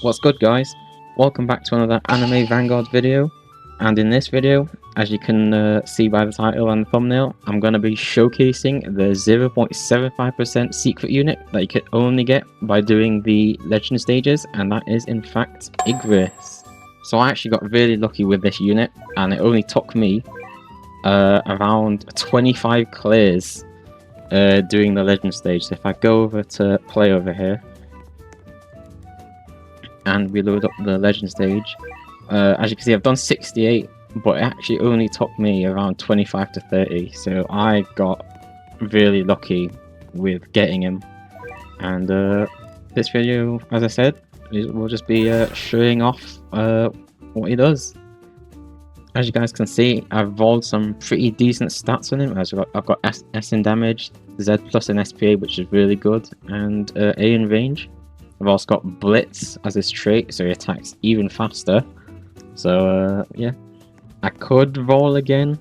What's good, guys? Welcome back to another anime Vanguards video, and in this video, as you can see by the title and the thumbnail, I'm going to be showcasing the 0.75% secret unit that you can only get by doing the legend stages, and that is in fact Igris. So I actually got really lucky with this unit, and it only took me around 25 clears doing the legend stage. So if I go over to play over here and we load up the legend stage, as you can see I've done 68, but it actually only took me around 25 to 30, so I got really lucky with getting him. And this video, as I said, will just be showing off what he does. As you guys can see, I've evolved some pretty decent stats on him. I've got S in damage, Z plus in SPA, which is really good, and A in range. I've also got Blitz as his trait, so he attacks even faster. So yeah, I could roll again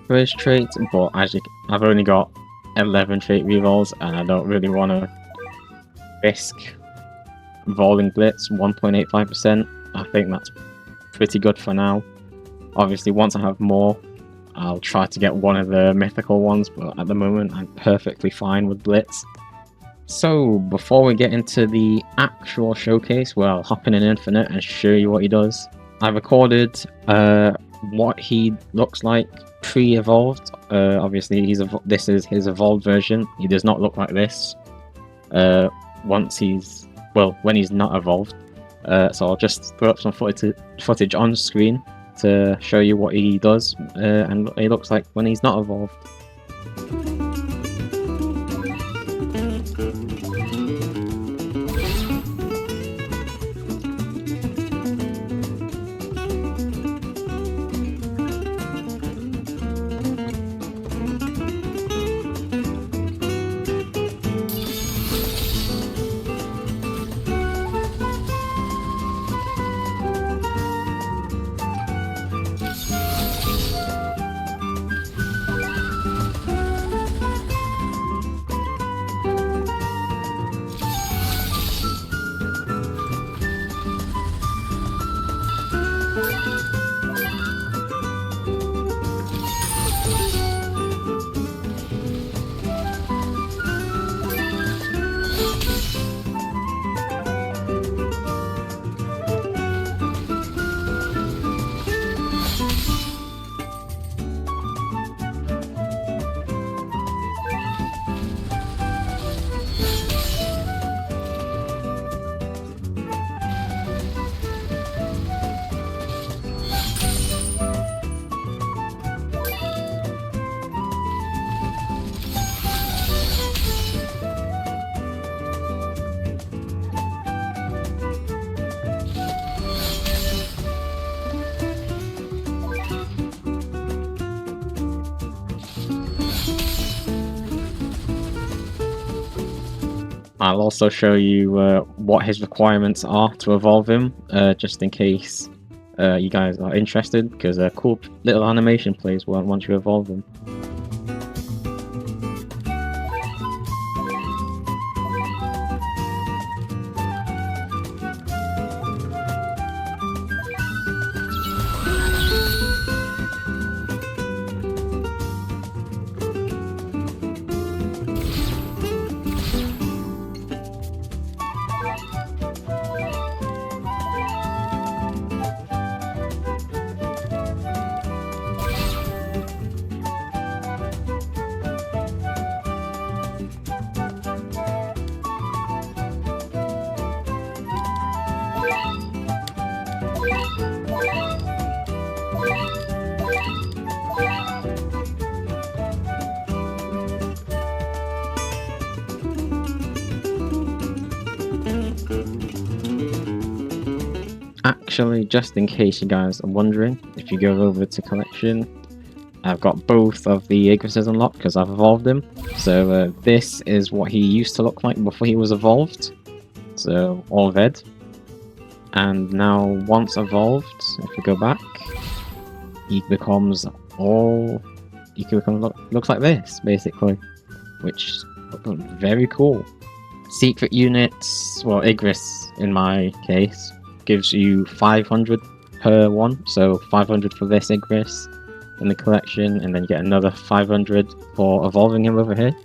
for his trait, but I've only got 11 trait rerolls, and I don't really want to risk rolling Blitz 1.85%. I think that's pretty good for now. Obviously, once I have more, I'll try to get one of the mythical ones, but at the moment I'm perfectly fine with Blitz. So, before we get into the actual showcase, where I'll hop in an infinite and show you what he does, I recorded what he looks like pre-evolved. Obviously, this is his evolved version. He does not look like this when he's not evolved. So I'll just throw up some footage on screen to show you what he does and what he looks like when he's not evolved. I'll also show you what his requirements are to evolve him, just in case you guys are interested, because a cool little animation plays once you evolve him. Actually, just in case you guys are wondering, if you go over to collection, I've got both of the Igrises unlocked because I've evolved him. So this is what he used to look like before he was evolved. So all red. And now once evolved, if we go back, he becomes looks like this basically, which very cool. Secret units, well, Igris in my case, gives you 500 per one, so 500 for this Igris in the collection, and then you get another 500 for evolving him over here.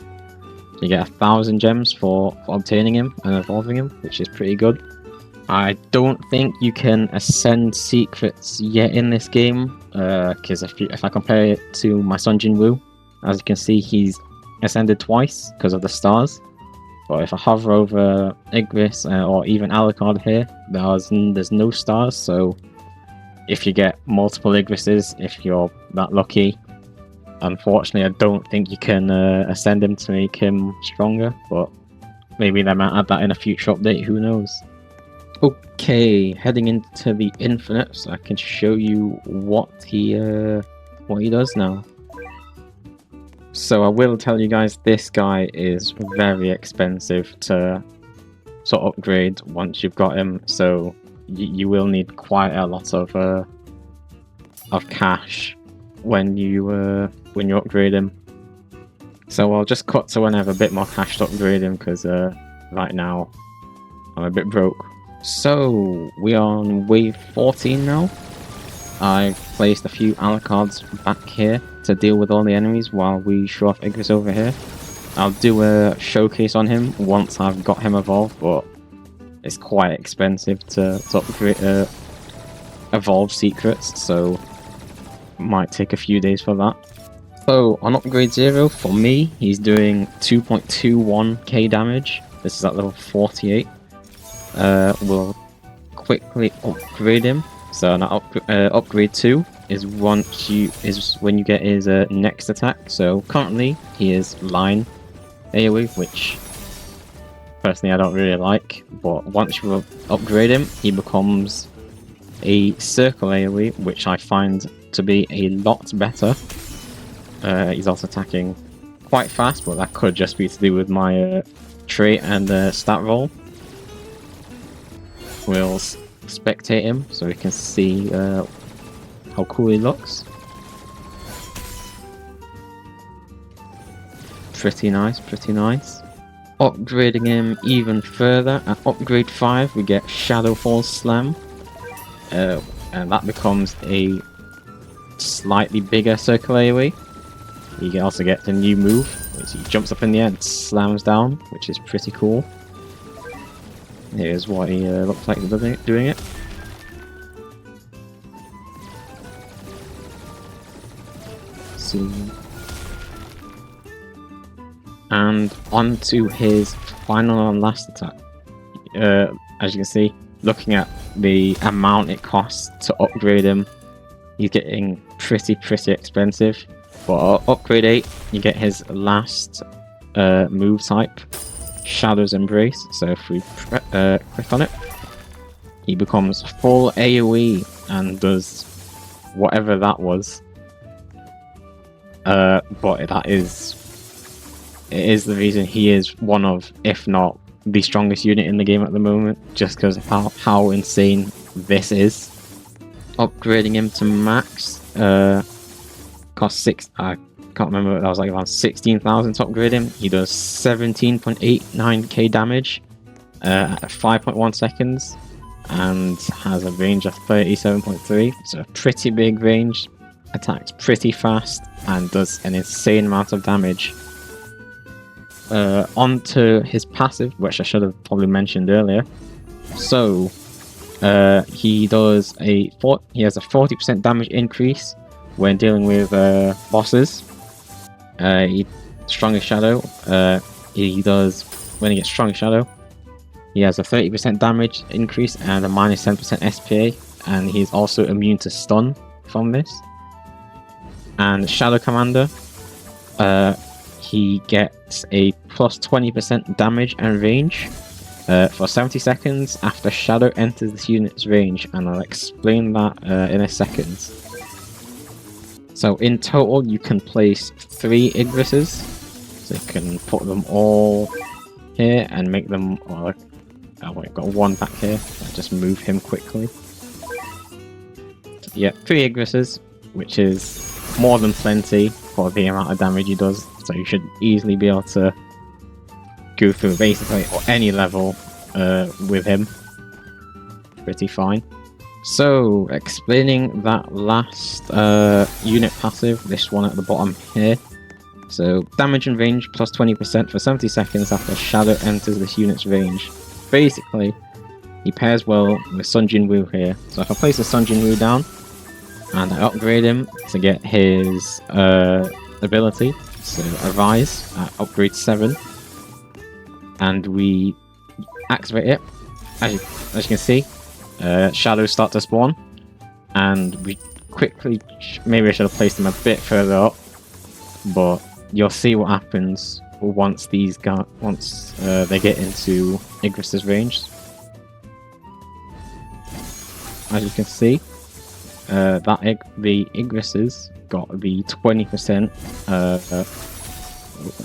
You get 1,000 gems for obtaining him and evolving him, which is pretty good. I don't think you can ascend secrets yet in this game, because if I compare it to my Sun Jin Woo, as you can see, he's ascended twice because of the stars. But if I hover over Igris or even Alucard here, there's no stars, so if you get multiple Igrises, if you're that lucky, unfortunately I don't think you can ascend him to make him stronger, but maybe they might add that in a future update, who knows. Okay, heading into the Infinite, so I can show you what he does now. So I will tell you guys, this guy is very expensive to upgrade once you've got him, so you will need quite a lot of cash when you upgrade him. So I'll just cut to when I have a bit more cash to upgrade him, because right now I'm a bit broke. So we are on wave 14 now. I've placed a few Alucards back here to deal with all the enemies while we show off Igris over here. I'll do a showcase on him once I've got him evolved, but it's quite expensive to upgrade evolve secrets, so it might take a few days for that. So on upgrade 0, for me, he's doing 2.21k damage. This is at level 48. We'll quickly upgrade him. So now upgrade 2 is when you get his next attack. So currently he is line AoE, which personally I don't really like, but once you upgrade him, he becomes a circle AoE, which I find to be a lot better. He's also attacking quite fast, but that could just be to do with my trait and stat roll. We'll spectate him so we can see how cool he looks. Pretty nice, pretty nice. Upgrading him even further, at upgrade 5 we get Shadowfall Slam, and that becomes a slightly bigger circle AoE. You also get the new move, which he jumps up in the air and slams down, which is pretty cool. Here's what he looks like doing it. See. And on to his final and last attack. As you can see, looking at the amount it costs to upgrade him, he's getting pretty expensive. But upgrade 8, you get his last move type, Shadow's Embrace. So if we click on it, he becomes full AoE and does whatever that was. But it is the reason he is one of, if not the strongest unit in the game at the moment, just because of how insane this is. Upgrading him to max cost I can't remember, that was like around 16,000 to upgrade him. He does 17.89k damage at 5.1 seconds and has a range of 37.3, so a pretty big range, attacks pretty fast and does an insane amount of damage. Onto his passive, which I should have probably mentioned earlier. So he has a 40% damage increase when dealing with bosses. Strongest Shadow, he does, when he gets Strongest Shadow, he has a 30% damage increase and a minus 10% SPA, and he's also immune to stun from this. And Shadow Commander, he gets a plus 20% damage and range for 70 seconds after Shadow enters this unit's range, and I'll explain that in a second. So in total you can place 3 Igrises, so you can put them all here and make them, I've got one back here, I'll just move him quickly. Yeah, 3 Igrises, which is more than plenty for the amount of damage he does, so you should easily be able to go through basically any level with him. pretty fine. So, explaining that last unit passive, this one at the bottom here. So, damage and range plus 20% for 70 seconds after a shadow enters this unit's range. Basically, he pairs well with Sun Jinwoo here. So if I place a Sun Jinwoo down, and I upgrade him to get his ability, so Arise at upgrade 7, and we activate it, as you can see, shadows start to spawn, and we quickly, maybe I should have placed them a bit further up, but you'll see what happens once they get into Igris's range. As you can see, the Igrises got the 20%.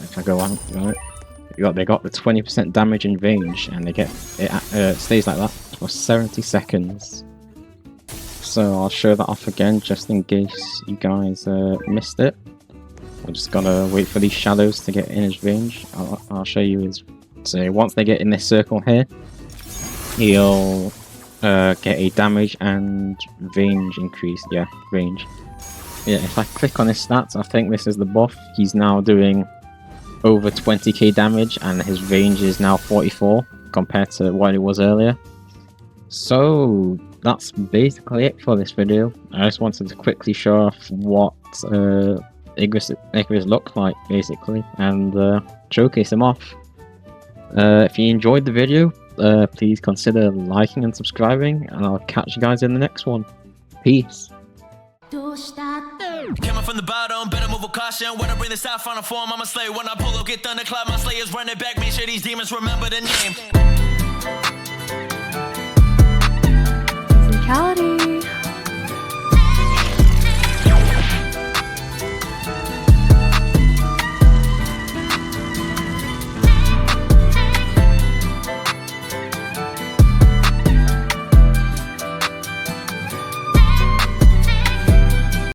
If I go on, right, they got the 20% damage and range, and they get it stays like that for 70 seconds. So I'll show that off again, just in case you guys missed it. I'm just gonna wait for these shadows to get in his range. I'll show you his. So once they get in this circle here, he'll get a damage and range increase. Yeah, range. Yeah, if I click on his stats, I think this is the buff. He's now doing over 20k damage, and his range is now 44 compared to what it was earlier. So that's basically it for this video. I just wanted to quickly show off what Igris look like, basically, and showcase them off. If you enjoyed the video, please consider liking and subscribing, and I'll catch you guys in the next one. Peace. Coming from the bottom, better move with caution. When I bring this out, final form, I'm a slay. When I pull up, get thunderclap, my slayers running back. Make sure these demons remember the name.